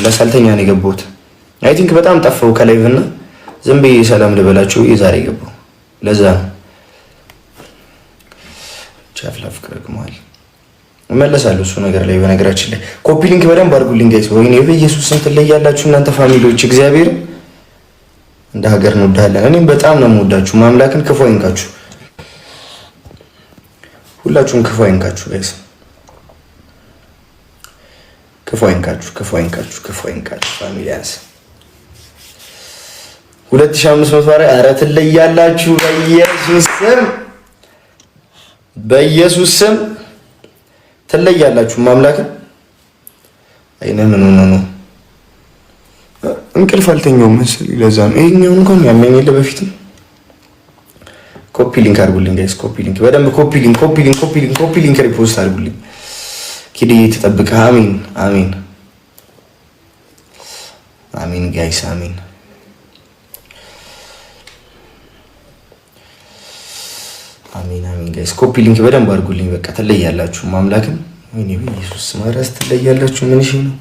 ለሳልተኛ ነው የገባሁት። አይ ቲንክ በጣም ጠፋው ከላይቭና ዝም ብዬ ሰላም ልበላችሁ ዛሬ ገባሁ። ለዛ ነው ቻፍላፍ ከረግሟል። እመለሳለሁ እሱ ነገር ላይ። በነገራችን ላይ ኮፒ ሊንክ በደንብ አድርጉልኝ ጋይስ። ወይኔ በኢየሱስ ስም ትለያላችሁ እናንተ ፋሚሊዎች። እግዚአብሔር እንደ ሀገር እንወዳለን። እኔም በጣም ነው የምወዳችሁ። ማምላክን ክፉ አይንካችሁ፣ ሁላችሁም ክፉ አይንካችሁ ጋይስ። ክፉ አይንካችሁ ፋሚሊያንስ 2500 ባረ ኧረ ትለያላችሁ በኢየሱስ ስም ትለያላችሁ። ማምላክን አይነ ምን ሆነ ነው እንቅልፍ አልተኛውም መሰለኝ። ለዛ ነው ይሄኛው እንኳን ያመኝ የለ በፊትም። ኮፒ ሊንክ አድርጉልኝ ጋይስ። ኮፒ ሊንክ በደንብ ኮፒ ሊንክ ሪፖስት አድርጉልኝ። ኪዲ ተጠብቀ። አሜን ጋይስ አሜን። ጋይስ ኮፒ ሊንክ በደንብ አድርጉልኝ። በቃ ትለያላችሁ። ማምላክን ወይኔ በኢየሱስ ማራስ ትለያላችሁ። ምን ነው?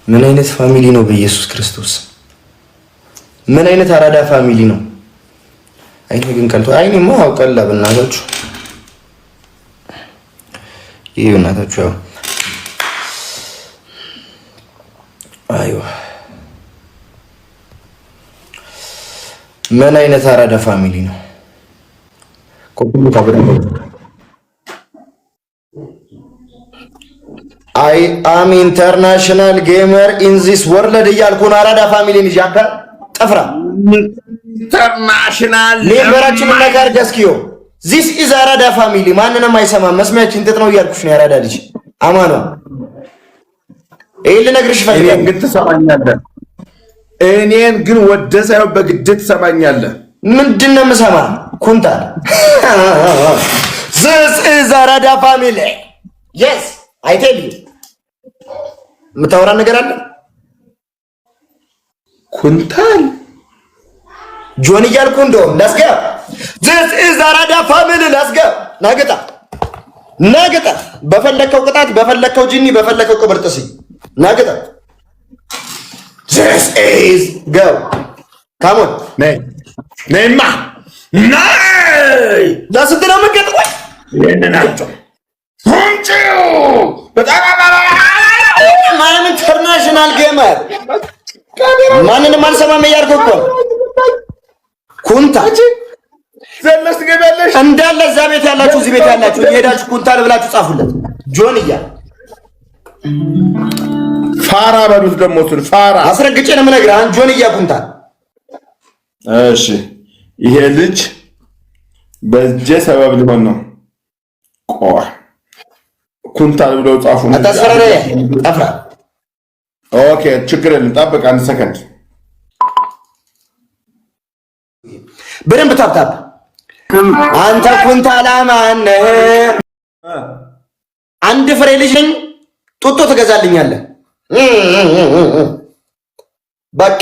ምን አይነት ፋሚሊ ነው? በኢየሱስ ክርስቶስ ምን አይነት አራዳ ፋሚሊ ነው? አይኔ ግን ቀልቶ አይኔማ አውቀላ በእናታችሁ ይሄ እናታችሁ ያው አይዋ ምን አይነት አራዳ ፋሚሊ ነው? አይ አም ኢንተርናሽናል ጌመር ኢን ዚስ ወርልድ እያልኩ ነው። አራዳ ፋሚሊን ይጃካ ጠፍራ ኢንተርናሽናል ሌበራችን ነገር ደስኪዮ ዚስ ኢዝ አራዳ ፋሚሊ። ማንንም አይሰማም። መስሚያችን ጥጥ ነው እያልኩሽ ነው። አራዳ ልጅ አማኑ ኤል ነግርሽ ፈልጋለሁ። ግን ትሰማኛለህ? እኔን ግን ወደ ሳይሆን በግድ ትሰማኛለህ። ምንድነው የምሰማ? ኩንታል ዚስ ኢዝ አራዳ ፋሚሊ የስ አይ ቴል ዩ። የምታወራ ነገር አለ? ኩንታል ጆን እያልኩ እንደውም ለስገ ዚስ ኢዝ አራዳ ፋሚሊ ለስገ ናገጣ በፈለከው ቅጣት በፈለከው ጂኒ በፈለከው ቅብርጥሲ ናገጣ ዚስ ኢዝ ጎ ካሞን ነይማ ናይ ለስንት ነው የምትገጥመው? የነናቸው ሁንጪው በጣም ማንም ኢንተርናሽናል ጌመር ማንንም አልሰማም እያልኩ እኮ ኩንታ ዘለስ ገበለሽ እንዳለ እዛ ቤት ያላችሁ እዚህ ቤት ያላችሁ እየሄዳችሁ ኩንታል ብላችሁ ጻፉለት። ጆን እያለ ፋራ በሉት። ደግሞ እሱን ፋራ አስረግጬ ነው የምነግርህ። አንተ ጆን እያ ኩንታል። እሺ ይሄ ልጅ በእጄ ሰበብ ሊሆን ነው። ቆይ ኩንታል ብለው ጻፉ። አታስፈራራ ጠፍራ። ኦኬ ችግር የለም። ጠብቅ አንድ ሰከንድ። በደንብ ታብታብ። አንተ ኩንታላ ማነህ? አንድ ፍሬ ልጅ ነኝ። ጡጦ ትገዛልኛለህ? በቃ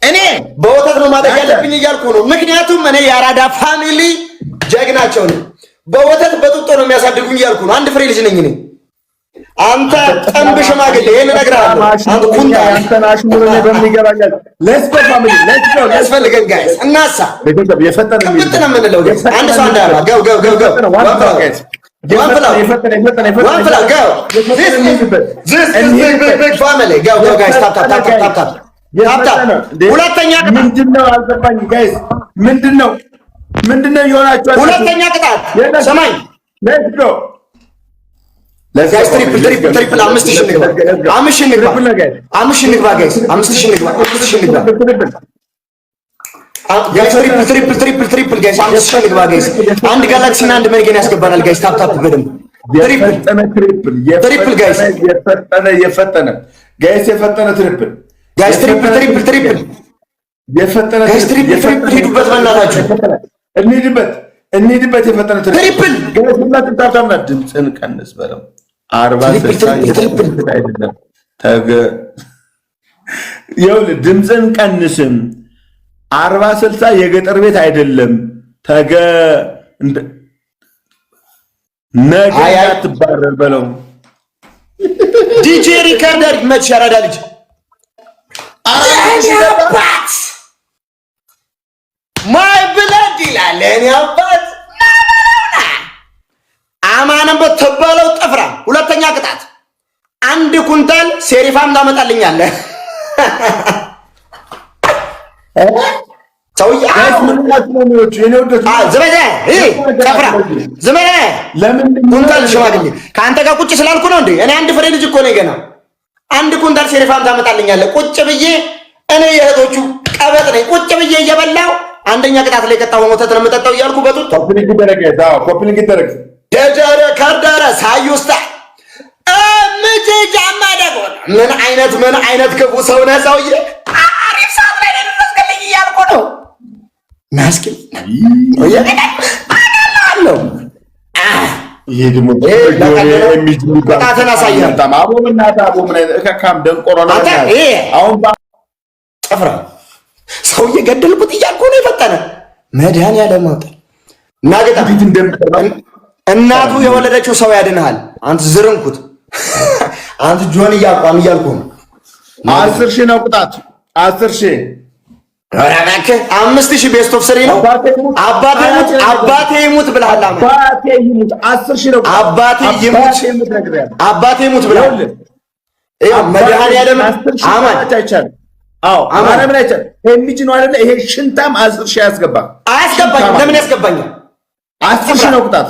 እኔ በወተት ነው ማደግ ያለብኝ እያልኩ ነው። ምክንያቱም እኔ የአራዳ ፋሚሊ ጀግናቸው ነው። በወተት በጡጦ ነው የሚያሳድጉኝ እያልኩ ነው። አንድ ፍሬ ልጅ ነኝ እኔ። አንተ ጠንብ ሽማግሌ ይሄን እነግርሃለሁ። አንተ ኩንታ አንተናሽ ሙሉ ነው በሚገባኛል። ሌትስ ጎ ፋሚሊ ሌትስ ጎ ያስፈልገን ጋይስ እናሳ ቤተሰብ የፈጠነ ምንድን ነው የምንለው? አንድ ሰው አንዳራ ገው ሁለተኛ ቅጣት ምንድነው? አልገባኝ ጋይስ። ምንድነው የሆናችሁ? ሁለተኛ ቅጣት ሰማኝ። ሌትስ ጎ ጋይስ ትሪፕል 5000 ንግባ። 5000 ንግባ ጋይስ 5000 ንግባ ጋይስ ትሪፕል ጋይስ 5000 ንግባ ጋይስ። አንድ ጋላክሲ እና አንድ መንገን ያስገባናል ጋይስ። ታፕ በደንብ ትሪፕል ጋይስ የፈጠነ ጋይስ የፈጠነ ትሪፕል ጋይስ ትሪፕል የፈጠነ ጋይስ ትሪፕል ሂዱበት በእናታችሁ እንሂድበት የፈጠነ ትሪፕል ጋይስ እና ታፕታምና ድምፅን ቀንስ በለው 40 አይደለም ይኸውልህ ድምፅን ቀንስም 40-60 የገጠር ቤት አይደለም። ነገ አትባረር በለው። ዲጄ ሪካርደር መች ያራዳ ልጅ አባት ማይ ብለድ ይላል የኔ አባት አማንም በተባለው ጥፍራ ሁለተኛ ቅጣት 1 ኩንታል ሴሪፋም ታመጣልኛለህ። ሰውዬ ኩንታል ሽማግሌ ከአንተ ጋር ቁጭ ስላልኩ ነው እንዴ? እኔ አንድ ፍሬ ልጅ እኮ ነኝ ገና። 1 ኩንታል ሴሪፋም ታመጣልኛለህ። ቁጭ ብዬ እኔ የእህቶቹ ቀበጥ ነኝ። ቁጭ ብዬ እየበላው አንደኛ ቅጣት ላይ ቀጣው ወተት ነው የምጠጣው እያልኩ በጡት ኮፕሊንግ ይደረግ ደጀረ ከርዳረ ሳዩስታ ጃማ ደግሞ ምን አይነት ክፉ ሰው ነህ ሰውዬ! አሪፍ ሰዓት ላይ ደረስክልኝ እያልኩ ነው። ናስኪ አለው ይሄ ደግሞ ቅጣትን አሳየህ። ጠፍራ ሰውዬ ገደልኩት እያልኩ ነው የፈጠነ መድኃኒዓለም ማውጣት ናገጣ እናቱ የወለደችው ሰው ያድንሃል። አንተ ዝርንኩት አንተ ጆን እያቋም እያልኩ ነው። 10,000 ነው ቅጣት 10,000 አራናከ 5,000 ቤስት ኦፍ 3 ነው። አባቴ ይሙት ብለሃል። አባቴ ይሙት 10,000 ነው። አባቴ ይሙት ብለሃል። ይሄ መድኃኒዓለም አማን አይቻልም። አዎ አማን ምን አይቻልም። የሚጅ ነው አይደለ? ይሄ ሽንታም 10,000 አያስገባኝም። ለምን ያስገባኛል? 10,000 ነው ቅጣት።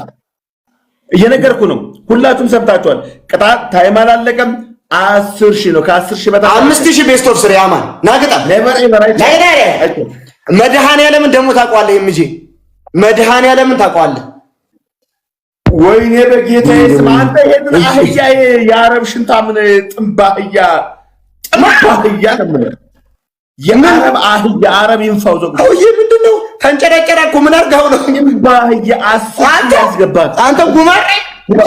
እየነገርኩ ነው። ሁላችሁም ሰምታችኋል። ቅጣት ታይም አላለቀም። 10,000 ነው። ከ10,000 በታች 5,000 ቤስት ኦፍ 3 ያማን ናገጣ መድኃኒዓለምን ደግሞ ታውቀዋለህ። የምጄ መድኃኒዓለምን ታውቀዋለህ። ወይኔ በጌታዬ ስም አንተ ይሄን አህያ የአረብ ሽንታ ምን ጥምባህያ ነው የአረብ አህያ አረብ ይንፋው ዘው ይሄ ምንድነው? ተንጨረጨረ እኮ ምን አርጋው ነው ጥምባህያ አስፋት ያስገባት አንተ ጉማሬ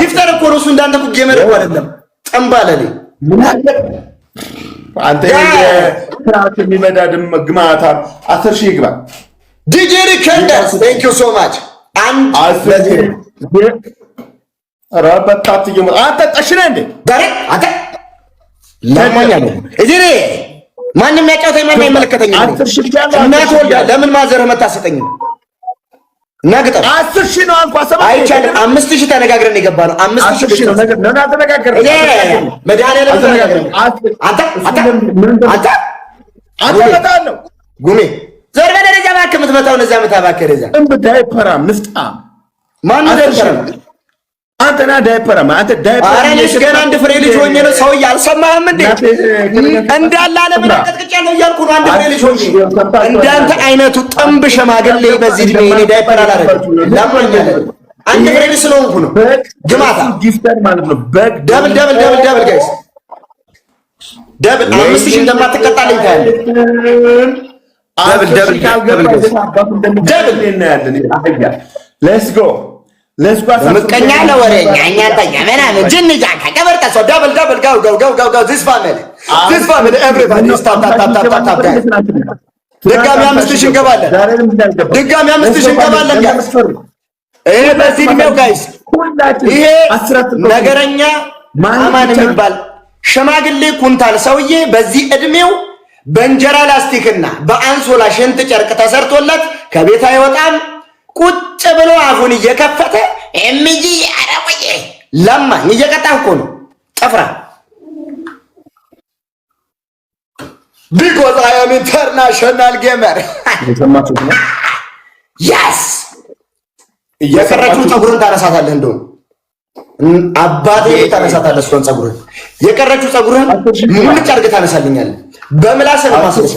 ይፍጠር እኮ ነው እሱ እንዳንተ እኮ ጌመር እኮ አይደለም። ጠምባለኔ ምን አለ አንተ የትራክ የሚመዳድም ግማታ 10,000 ይግባ። ዲጄሪ ከንደስ ቴንክ ዩ ሶ ማች አንድ ረበታት ይመጣ አንተ ጠሽነ እንዴ ጋር አንተ ለማኛ ነው እዚህ ማንም ያጫውተኝ ማንም አይመለከተኝም። 10,000 ብቻ ነው እናት ወልዳ ለምን ማዘርህ መታሰጠኝ ናግጣ 10,000 ነው አልኳ። ሰባ አይቻልም። 5,000 ተነጋግረን የገባ ነው። 5,000 ነው ነገር ነው ተነጋግረን መድኃኒዓለም ተነጋግረን አንተ መጣለው ጉሜ ዘር በደረጃ ባክ የምትመጣው እነዚያ መታባከረ እዛ ዳይፐራ ንፍጣ ማን ዳይፐራ አንተና ዳይፐራ አንተ ዳይፐራ አራንሽ ገና አንድ ፍሬ ልጅ ሆኜ ነው ሰው ያልሰማህም እንዴ እንዳለ ዓለም ተቀጥቅጫለሁ እያልኩ ነው። አንድ ፍሬ ልጅ ሆኜ እንዳንተ አይነቱ ጥምብ ሸማግሌ በዚህ እድሜ እኔ ዳይፐር አላረግም። ለማኛለ አንድ ፍሬ ልጅ ስለሆንኩ ነው። ግማታ ጊፍተር ማለት ነው። በግ ደብል ጋይስ ደብል 5,000 እንደማትቀጣልኝ ታያለ። ደብል እናያለን። ሌትስ ጎ ምቀኛ ለወሬኛ እኛንተ ምናምን ጅንጃ ከቀበርታ ሰው ደብል ጋው ዚስ ፋሚሊ ኤቭሪባዲ ስታፕ ድጋሚ 5,000 እንገባለን። ድጋሚ 5,000 እንገባለን። ይሄ በዚህ እድሜው ጋይስ ይሄ ነገረኛ አማን የሚባል ሽማግሌ ኩንታል ሰውዬ በዚህ እድሜው በእንጀራ ላስቲክና በአንሶላ ሽንት ጨርቅ ተሰርቶለት ከቤት አይወጣም። ቁጭ ብሎ አፉን እየከፈተ ኤምጂ አረወዬ ለማኝ እየቀጣህ እኮ ነው። ጠፍራ ቢኮዝ አይ አም ኢንተርናሽናል ጌመር ያስ የቀረችው ፀጉርን ታነሳታለህ። እንደውም አባቴ ታነሳታለህ። እሷን ፀጉርን የቀረችው ፀጉርን ሙልጭ አድርገህ ታነሳልኛለህ። በምላስ ነው ማሰለኝ።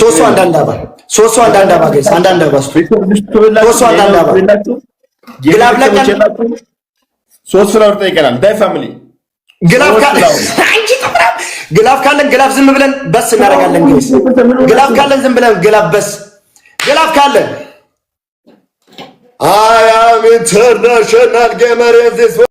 ሶስቱ አንዳንድ አባ ጋይስ አንዳንድ አባ ሶስቱ አንዳንድ አባ ግላብ ለቀን 3 ፍላወር ጠይቀናል። ዳይ ፋሚሊ ግላብ ካለ አንቺ ተፈራ ግላብ ካለን ግላብ ዝም ብለን በስ እናደርጋለን። ጋይስ ግላብ ካለን ዝም ብለን ግላብ በስ ግላብ ካለን አይ አም ኢንተርናሽናል ጌመር